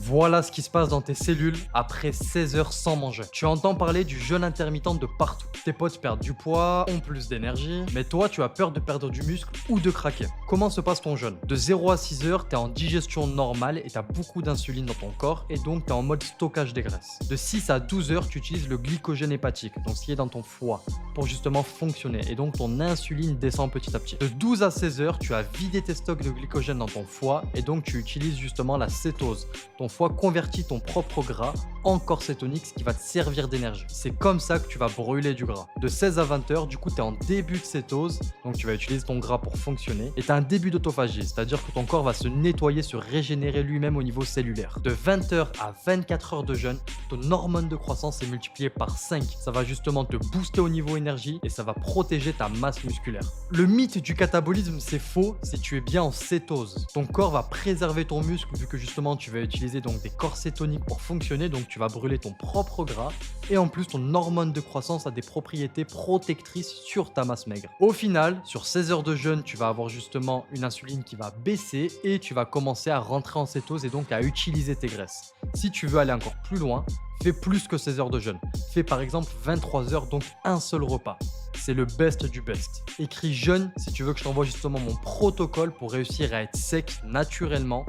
Voilà ce qui se passe dans tes cellules après 16 heures sans manger. Tu entends parler du jeûne intermittent de partout. Tes potes perdent du poids, ont plus d'énergie, mais toi tu as peur de perdre du muscle ou de craquer. Comment se passe ton jeûne? De 0 à 6 heures, tu es en digestion normale et tu as beaucoup d'insuline dans ton corps et donc tu es en mode stockage des graisses. De 6 à 12 heures, tu utilises le glycogène hépatique, donc ce qui est dans ton foie, pour justement fonctionner et donc ton insuline descend petit à petit. De 12 à 16 heures, tu as vidé tes stocks de glycogène dans ton foie et donc tu utilises justement la cétose. Ton foie convertit ton propre gras en corps cétonique, ce qui va te servir d'énergie. C'est comme ça que tu vas brûler du gras. De 16 à 20 heures, du coup, tu es en début de cétose, donc tu vas utiliser ton gras pour fonctionner, et tu as un début d'autophagie, c'est-à-dire que ton corps va se nettoyer, se régénérer lui-même au niveau cellulaire. De 20 heures à 24 heures de jeûne, ton hormone de croissance est multipliée par 5. Ça va justement te booster au niveau énergie et ça va protéger ta masse musculaire. Le mythe du catabolisme, c'est faux si tu es bien en cétose. Ton corps va préserver ton muscle vu que justement tu vas utiliser donc des corps cétoniques pour fonctionner, donc tu vas brûler ton propre gras et en plus ton hormone de croissance a des propriétés protectrices sur ta masse maigre. Au final, sur 16 heures de jeûne, tu vas avoir justement une insuline qui va baisser et tu vas commencer à rentrer en cétose et donc à utiliser tes graisses. Si tu veux aller encore plus loin, fais plus que 16 heures de jeûne. Fais par exemple 23 heures, donc un seul repas. C'est le best du best. Écris jeûne si tu veux que je t'envoie justement mon protocole pour réussir à être sec naturellement